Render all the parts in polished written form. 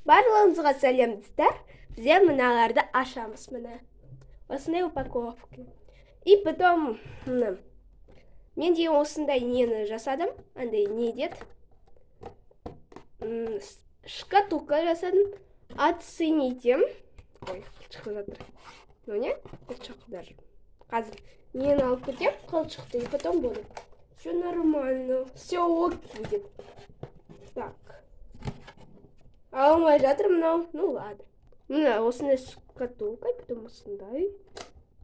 Барлығыңызға сәлемдістер. Бізде мыналарды ашамыз, міне. Осындай упаковки. И потом мен де осындай нені жасадым. Андай не деді? Шкатулка жасадым. Оцените. Ой, шығып жатыр. Ну не? Қылшық даже. Қазір нені алып кетем, қылшықты, и потом буду. Все нормально. Все окей деп. Так. Алмай жатыр мынау. Ну ладно. Мына осындай шкатулка, потом осындай.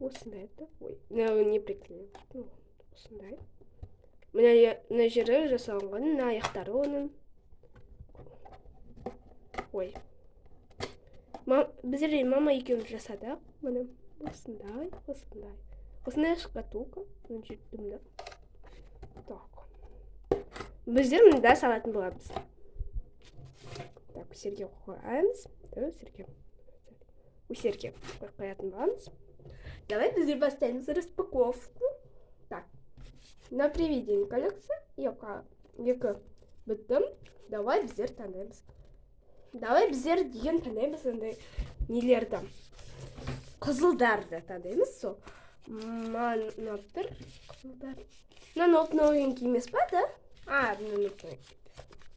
Осындай да. Ой, не приклею. Ну, осындай. Мына жері жасалған, мына аяқтары оның. Ой. Біздер мама екеуміз жасадық. Мына осындай, осындай. Осындай шкатулка. Мына жердім да. Так. Біздер мында салатын боламыз. Так, серге қоямыз. Да, серге. Серге қоятын боламыз. Давай біздер бастаймыз распаковку. Так. На приведение коллекция. Екі біттім. Давай біздер таңдаймыз. Давай біздер деген таңдаймыз андай нелерді. Қызылдарды таңдаймыз сол. Манотыр. Қызылдар. Мына новенький емес па, да? Мына новенький.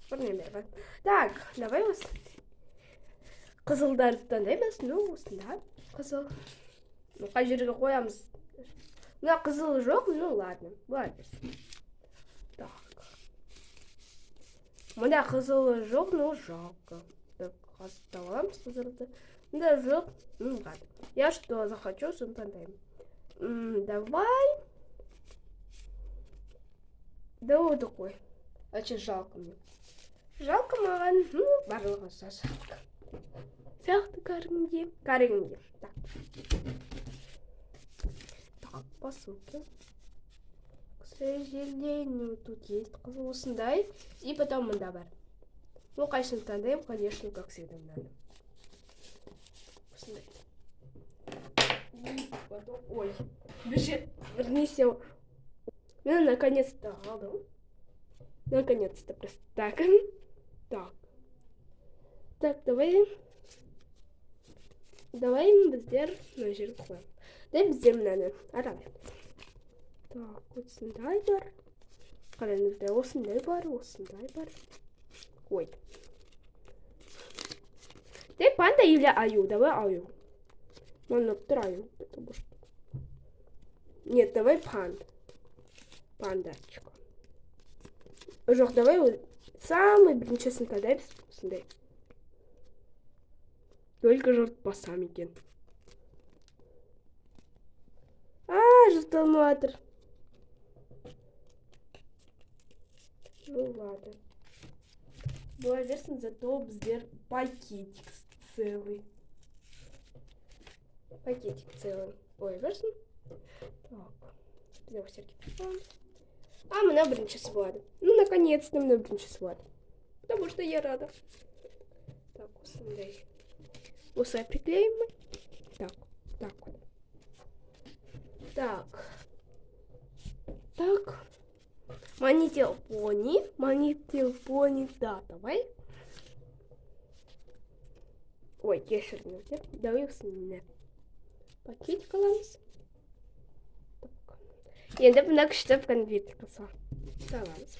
Бірнемер бар. Так, давай осы. Қызылдарды таңдаймыз. Ну, осында. Қызыл. Ну, қай жерге қоямыз. Мына қызыл жоқ, ну ладно. Бұлай берсін. Так. Мында қызылы жоқ, ну жалко. Так, оставаем қызылды. Мында жоқ, ну ладно. Я что захочу, сон таңдаймын. Давай. Да вот такой. Очень жалко мне. Жалко маған. Ну, барлығы жалко. Сияқты кәрігімге. Так. Так, посылки. К сожалению, тут есть қызыл осындай. И потом мында бар. Ну, қайшын таңдаймын, конечно, как всегда надо. Осындай. И потом... Ой, вернися. Мен наконец-то алдым. Наконец-то просто так. Так. Так, давай біздер мына жерге қоямыз. Дай біздер мынаны арамаймыз. Так, осындай бар. Қараңыздар, осындай бар, осындай бар. Ой. Дай панда или аю? Давай аю. Мана тұр аю, потому что... Нет, давай панда. Пандачка. Жоқ, давай самый біріншісін таңдаймыз. Осындай. Только жұртпасам екен. Жұрталмай жатыр. Ну ладно. Бұлай берсін, зато біздер пакетик целый. Пакетик целый. Ой, берсін. Так. Біздер серге пішпам. Мына біріншісі болады. Ну, наконец-то мына біріншісі болады. Потому что я рада. Так, осындай. Осылай приклеим мы. Так, так вот. Так. Манител пони, да, давай. Ой, кешіріңіз деп. Давай осыны. Пакетик аламыз. Так. Енді мына күштеп конвертик саламыз.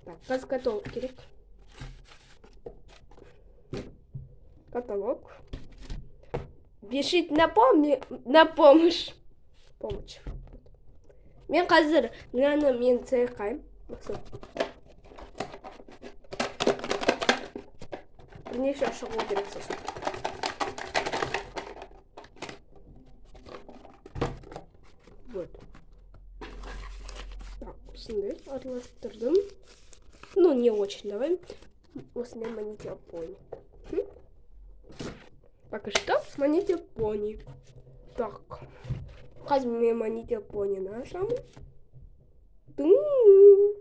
Так, қазір каталог керек. Каталог. Бешить на помощь. Мен қазір мынаны мен сайқайым. Бірнеше шығу керек сосын. Вот. Так, осындай араластырдым. Ну, не очень, давай. Осындай манител пони. Пока что манител пони. Так. Қазір мен манител пони нашам. Ну,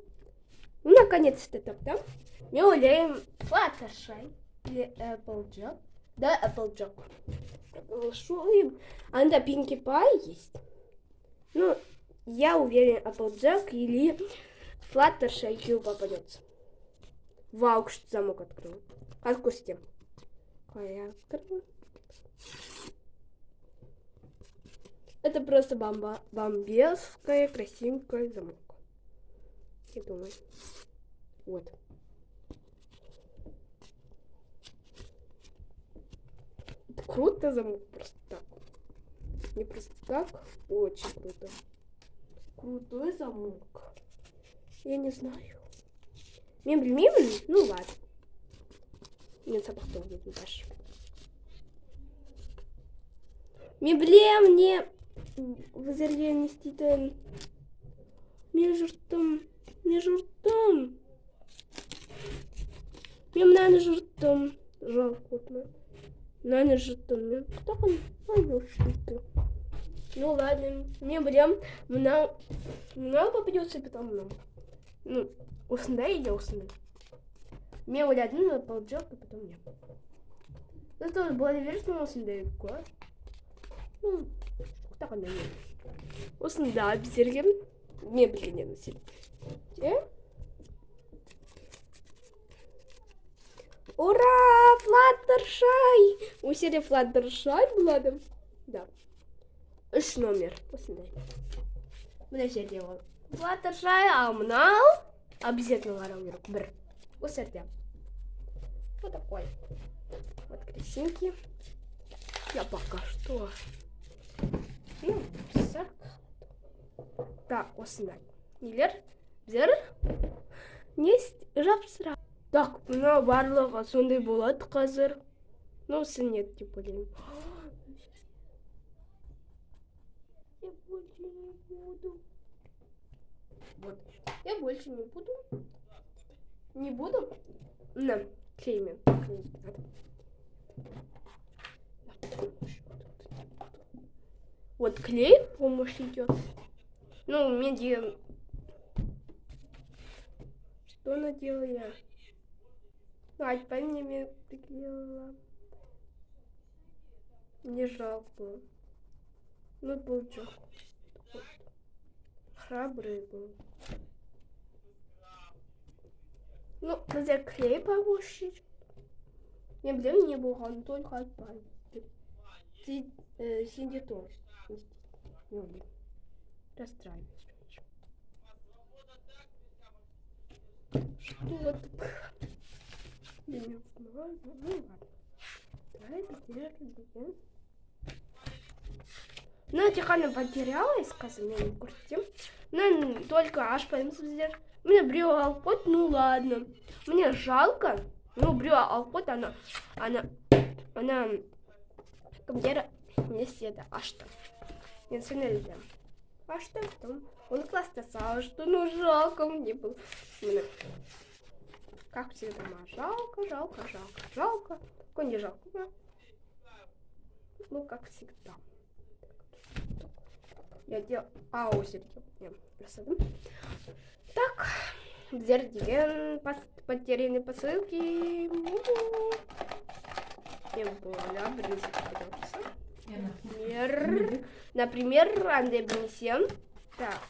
наконец-то таптам. Мен ойлаймын Fluttershy или Applejack. Да, Applejack. Голосуем. Анда Pinkie Pie есть. Ну, я уверен, Applejack или Fluttershy попадется. Вау, что замок открыл. Отпусти. Я открыл. Это просто бомбезкая, красивенькая замок. Я думаю. Вот. Круто замок просто так. Не просто так. Очень круто. Крутой замок. Я не знаю. Мебель? Ну ладно. Нет, запах тоже не дашь. Меблем не возренестите. Между там. Мем на жертвам. Жалко. На жертвам. Так он пойдёшь. Ну ладно. Меблем. Много попадется потом нам. Ну, усындай или усындай. Мне вот один полджок, и потом нет. Ну, тоже была версия усындай. Ну, так она нет. Усындай, обзерем. Мебели не носить. Ура! Флаттершай! У серии Флаттершай была, да? Да. Үш номер. Усындай. Мына жерде ол. Флаттершай, мынау обязательно қарау керек. Бір. Осы жерде. Вот такой. Вот красинки. Я пока что. Так, осындай. Нелер? Біздер не жапсыра. Так, мына барлығы сондай болады қазір. Ну, нет, деп ойлаймын. Я больше не буду. Вот. Я больше не буду. Не буду. На, клеймим. Вот клей помощь идет. Ну, мне делает. Что она делает? А, теперь мне приклеила. Мне жалко. Ну, получил. Храбрый был. Ну, нельзя клей помощь. Не, блин, не было, он только отпал. Синди тоже. Расстраиваюсь. Что вот? Я не знаю. Ну ладно. Давай сделаем. Ну, тихо потерялась, сказано, не куртим. Ну, только аж понимаете, мне брила алкот, ну ладно. Мне жалко. Ну, брила алкот, она компьютер не седа. А что? Не нельзя. А что там? Он классно сказал, что ну жалко мне было. Как всегда, жалко. Какой не жалко? Ну, как всегда. Я делал Сергей. Так, Зердиген, потерянные посылки. Например, Андрей Бенесен. Так.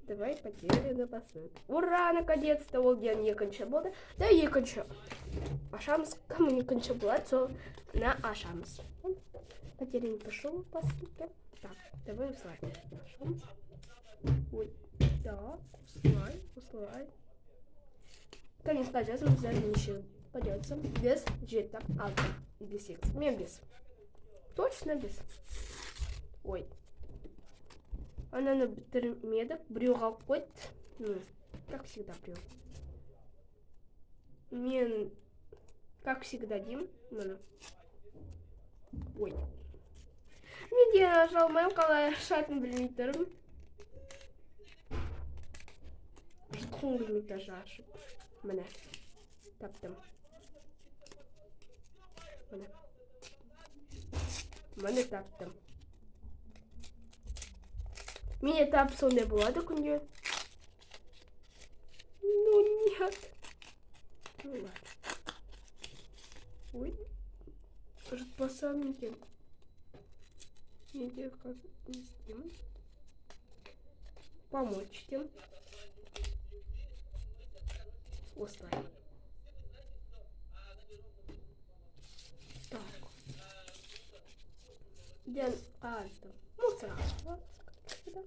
Давай потерянные посылки. Ура, наконец-то, вот я не кончила была. Да, я кончила. Ашамс, кому не кончила была, то на Ашамс. Потерянный пошел посылки. Так, давай услать. Ой, так, услай. Конечно, сейчас мы взяли еще пойдется без джета, алта и без секса. Мне без. Точно без. Ой. Она на медок, брюга кот. Ну, как всегда брюга. Мне, как всегда, Дим. Ой. Мне нажал моем коле шатным лимитером. Ждун лимитажа. Мене. Таптам. Мене таптам. Мне тапсу не было, так у нее. Ну нет. Ну ладно. Ой. Может, по самым тем. Где как не с тем. Помочь тем. осылай. Так. Ден алты. Мусор. Вот сюда.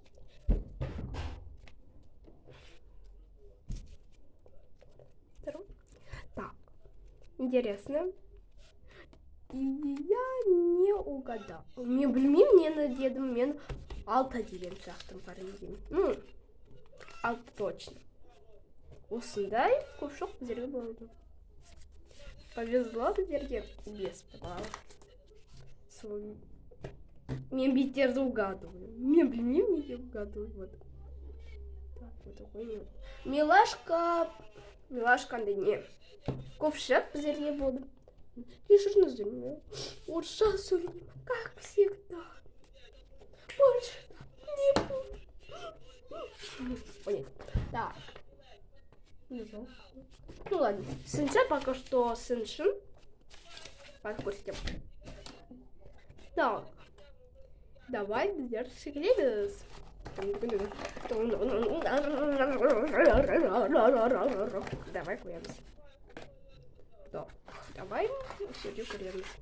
Так. Интересно. И я не угадал. Мне білмеймін, мен дедім, мен 6 деген сияқтым қарайын. Ну, 6 точно. Осындай көпшілік біздерге болды. Повезло біздерге 5 балл. Мен беттерді угадываю. Мен білмеймін, неге угадываю. Вот. Так, вот такой нет. Милашкандай не. Көпшілік біздерге болды. Ешірін үзілмей. Орысша сөйлеймін, как всегда. Больше не буду. Понятно. Так. Ну ладно. Сынша пока что сыншин. Подпустим. Так. Давай держи. Давай куемся. Так. Давай сюда куемся.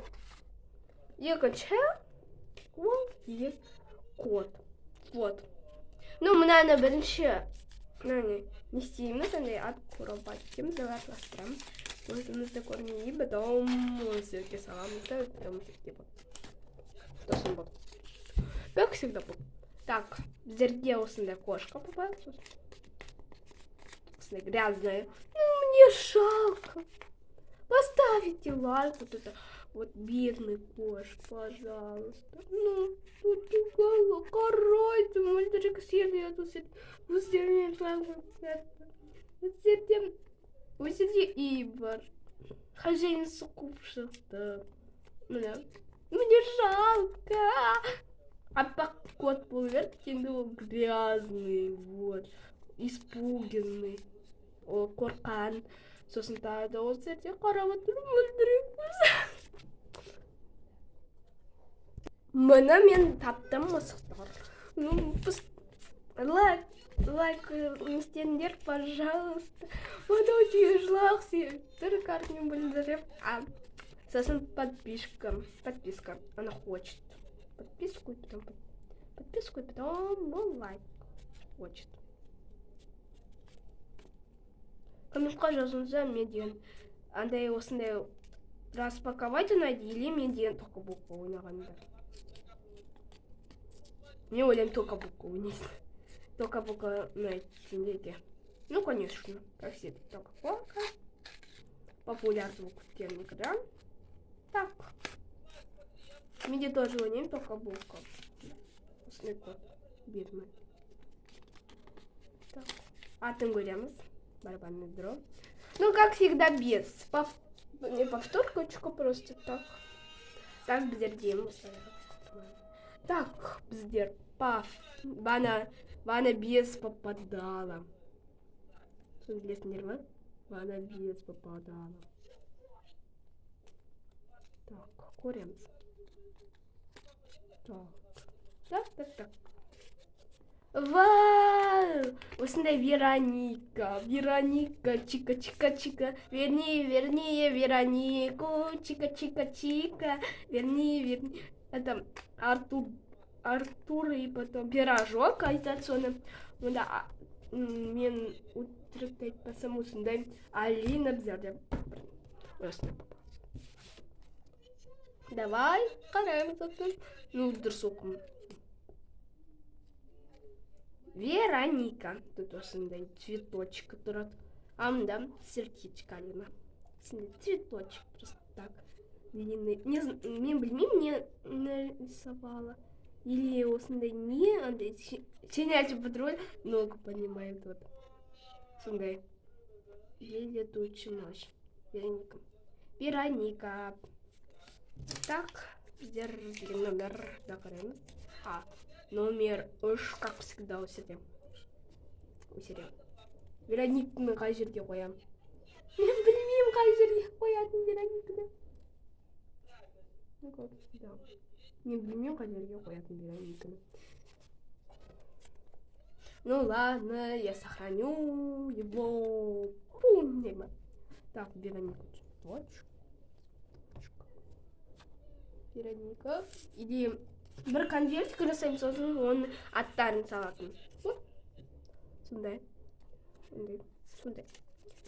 Екаче. Вот и кот. Вот. Ну, мы, наверное, бірінші не істейміз, андай атқұрабат етеміз, давай пластырам. Өзімізді көрмей, потом сірке саламыз, потом сірке болады. Тосын болады. Как всегда будет. Так, біздерге осындай кошка попалась. Осындай грязная. Ну, мне жалко. Поставите лайк, вот это. Вот бедный кош, пожалуйста. Ну, тут уголок, короче, мальчик съели, вы сидите Ибор. Хозяин скупшил, да. Мне жалко. А кот плывет, был грязный, вот, испуганный, коркан. Сосын тағы да осы жерде қарап отырып өлтіреміз. Мұны мен таптым мысықтар. Лайк істеңдер, пожалуйста. Мұны өте жылақ картину білдіріп. Сосын подписка. Она хочет. Подписку, и потом лайк хочет. Комментқа жазыңыздар, мен деген андай осындай распаковать ұнайды, или мен деген тоқабуққа ойнағандар. Мен ойлаймын тоқабуққа ойнайсың. Тоқабуққа ұнайды сендерге. Ну, конечно, как все тоқабуққа. Популярный күткен игра. Так. Мен де тоже ойнаймын тоқабуққа. Осындай код бермей. Так. Атын көреміз. Барабанный дрон. Ну, как всегда, без не повторочку, просто так. Так, біздерден. Так, біздер. Вана без попадала. Білесіңдер ма? Вана без попадала. Так, көреміз. Так. Вау! Осындай Вероника, чика. Верни, Веронику, чика. Верни. Это Артур и потом пирожок, айтатсоны. Мында мен утрыктайт басам осындай Алина біздерде. Осындай попалась. Давай, қараймыз оттан. Ну, дұрыс оқым. Вероника. Тут осындай цветочек тұрады. Амда сердечко Алина. Осындай цветочек просто так. Мен білмеймін, не нарисовала. Или осындай не, андай щенячий патруль. Много понимаем тут. Осындай. Летучая ночь. Вероника. Так, біздер номер дақыраймыз. Номер үш, как всегда, өсірем. Верониканы қай жерге қоям? Мен білмеймін қай жерге қоятын Верониканы. Мен білмеймін қай жерге қоятын Верониканы. Ну ладно, я сохраню его. Помним. Так, Вероника. Вероника. Или бір конвертик жасаймыз, сосын оның аттарын салатын. Вот. Сондай.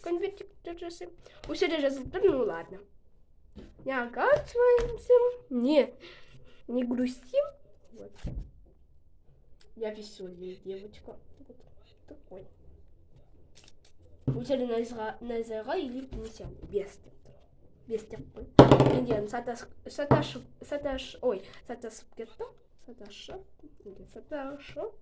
Конвертик жасаймын. Осы жерде жазылып тұр, ну ладно. Не огорчаемся. Не грустим. Вот. Я веселая девочка. Вот такой. Осы жерде назарға или несем. Без такой. Енді саташып кетті. Саташып.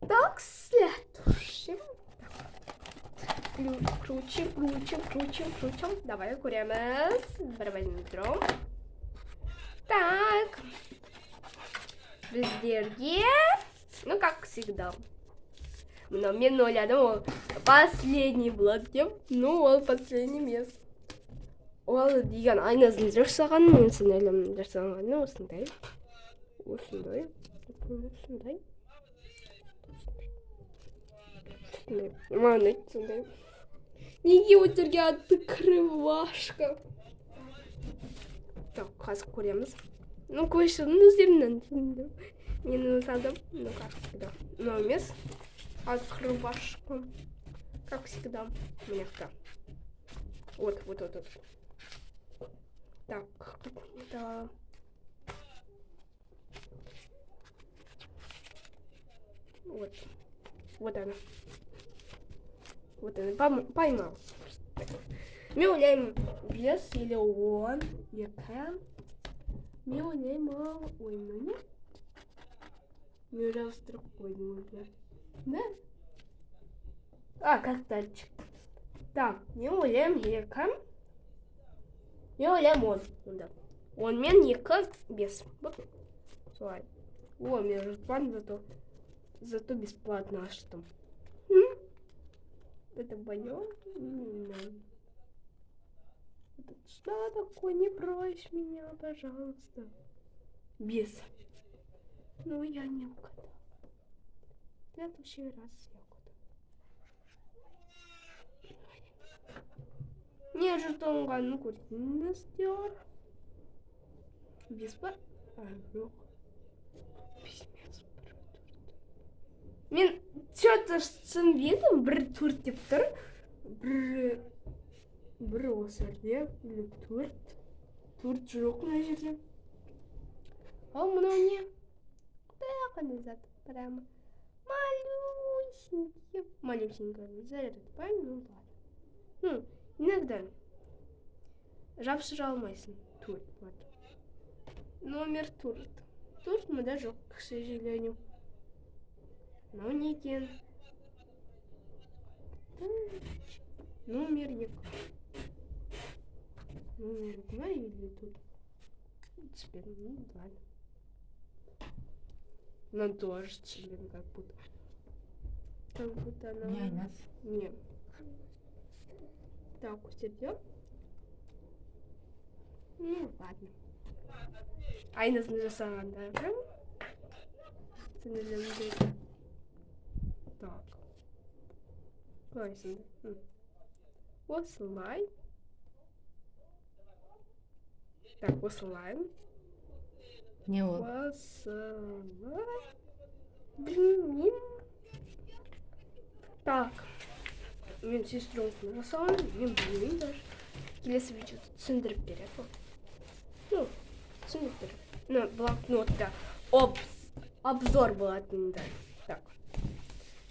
Так, следующим. Крутим. Давай куремės. Барабандром. Так. Бездерге. Ну, как всегда. Но мен ойладым, ол последний болады деп. Ну, ол последний емес. Ол деген айнасын жасаған, мен сіңілім жасағаны осындай. Маған сондай. Неге өтерге атты крывашка? Так, қазір көреміз. Ну, көшірін өздемнен түсіндім. Мен салдым. Ну, как всегда. Но емес. Открывашка. Как всегда. Мягко. Вот. Так, да. Вот она. Поймал. Мы уляем вес или он. Мы уляем. Ой, ну нет. Мы уже строкой. Да? Как дальше? Так, не улем ека. Не улем он. Да. Он мен ека без. Слай. О, между план зато бесплатно. А что? Это боём? Что такое? Не брось меня, пожалуйста. Без. Ну, я не угадала. В следующий раз я угадала. Не жетонға ну көрсеңіздер. Беспа? Жоқ. Письмец. Мен что-то түсінбедім. Бір төрт деп тұр. Бір осы жерде. Төрт жоқ мына жерде. Ал мынау не? Қандай зат? Прямо малюсенькая. Зарядпай, ну ладно. Иногда жапсыра алмайсың. Турт. Номер турт. Турт мы даже, к сожалению. Но не кен. Номер Номер 2 или тут? Теперь, ну ладно. Но тоже член как будто. Как будто она... Нет. Так, усердём. Ну ладно. Айнасын жасаған да. Так. Қойсын. Осылай. Так, осылай. Не ол. Осылай. Блин. Так. Мен сестренку жасаған. Мен білмеймін даже. Келесі видеода түсіндіріп береді. Ну, түсіндіріп береді. Ну, блокнотта обзор болатын да. Так.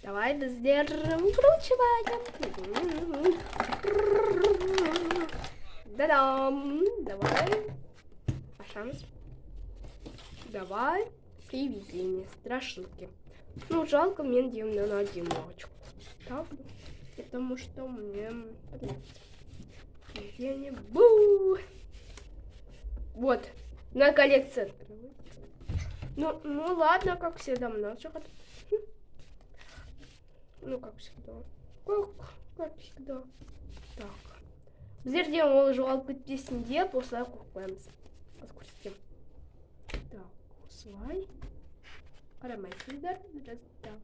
Давай біздер вкручиваем. Да-дам. Давай. Ашамыз. Давай. Привидение. Страшилки. Ну, жалко, мен деймін на одиночку. Так. Потому что мне привидение. Бу! Вот. На коллекции. Ну ладно, как всегда, много. Ну, как всегда. Как всегда. Так. Біздерде ол жоғалып кетпесін деп осылай қойып қоямыз. Так. осылай. Қарамайсыздар. Так.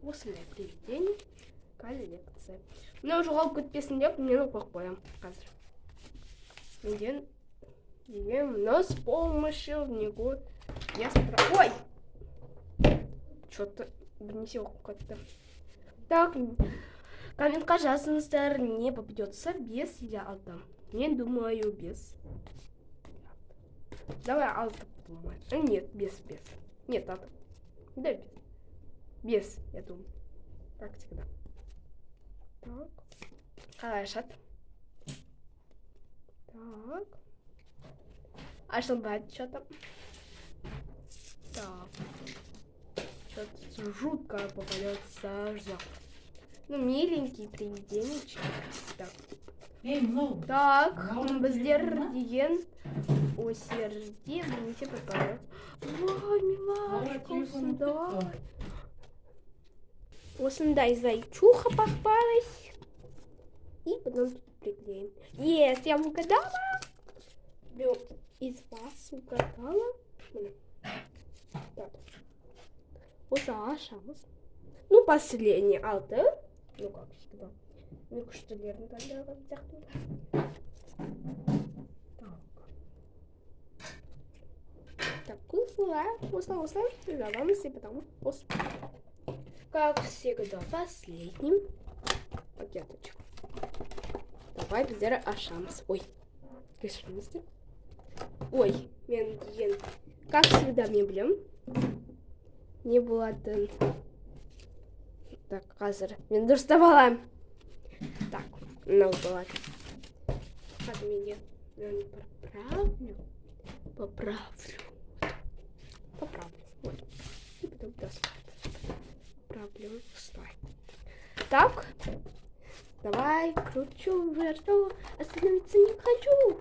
Осындай привидение. Коллекция. Мына жоғалып кетпесін деп мен оқып қоямын қазір. Но с помощью него я Ой! Что-то бірнеше оқып кетті. Так, комментқа жазыңыздар, не попадется, без или алты. Мен думаю, без. Давай алты подумаем. Нет, без. Нет, алты. Да, без. Без, я думаю. Как всегда. Так. Хорошо. Так. Ашылбайды что-то. Так. Что-то жутко попадется. Ну, миленький привиденечек. Так. Так, біздер деген осерде немесе попадет. Ой, милашка, осындай. Осындай зайчуха попалась. И потом тут приклеим. Есть, я угадала. Из вас угадала. Так. Шанс. Ну, последний алты. Ну, как всегда. Ну, что верно тогда вздохнуть. Так, усла. Прижалась и потом как всегда, последним пакеточку. Давай біздер ашамыз. Ой, кешіріңіздер. Ой, мен деген, как всегда, мен білем. Не болатын. Так, қазір мен дұрыстап аламын. Так, мынау болады. Мен поправлю. Вот. И потом поправлю слайд. Так. Давай, кручу, верту. Остановиться не хочу.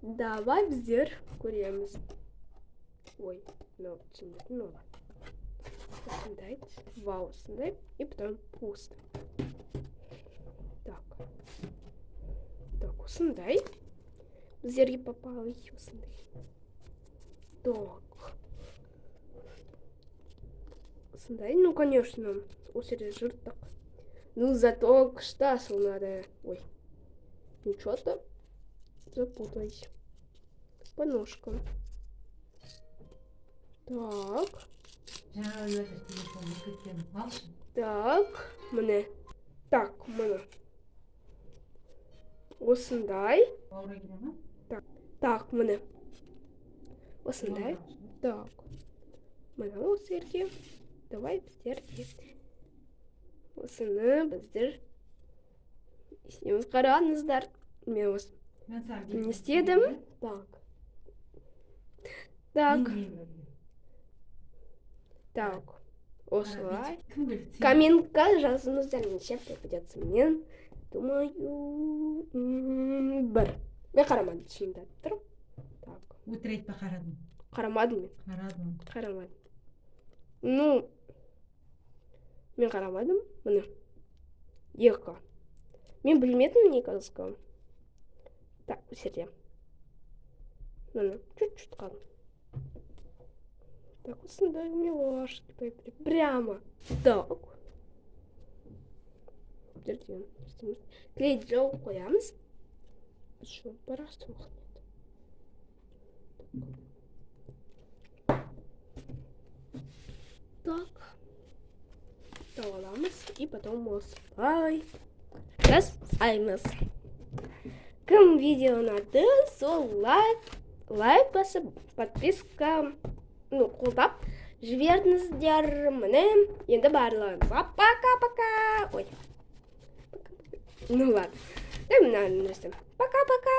Давай біздер көреміз. Ой, ну ладно. Осындай, вау, осындай, и потом пусто. Так, осындай. Біздерге попало осындай. Так. Осындай, ну, конечно, осыре жыртық. Ну, зато штасу надо. Ой, ничего-то запуталась. По ножкам. Так. Так, мне. Так, мне. Осындай. Так, мне. Осындай. Так. Мне осерге. Давай біздерге. Осыны біздер. Снеміз қараңыздар. Мен осы. Не істедім. Так. Так, осылай. Комментқа жазыңыздар, неше попадется. Мен думаю, бір. Мен қарамадым, шынымды айтып тұрмын. Так. Өтірет па қарадым? Қарамадым мен. Қарамадым. Ну, мен қарамадым. Міне. Екі. Мен білмедім не казалка. Так, өсерде. Міне, чуть-чуть қалды. Так, осындай милашки, прямо. Так. Клей жауып қоямыз. Еще просохнет. Так. Аламыз и потом осылай жасаймыз. Кім видео ұнады, сол лайк басып, подписка қолдап жіберіңіздер. Міне енді барлығымызға пока-пока. Ой. Ну ладно. Пока-пока.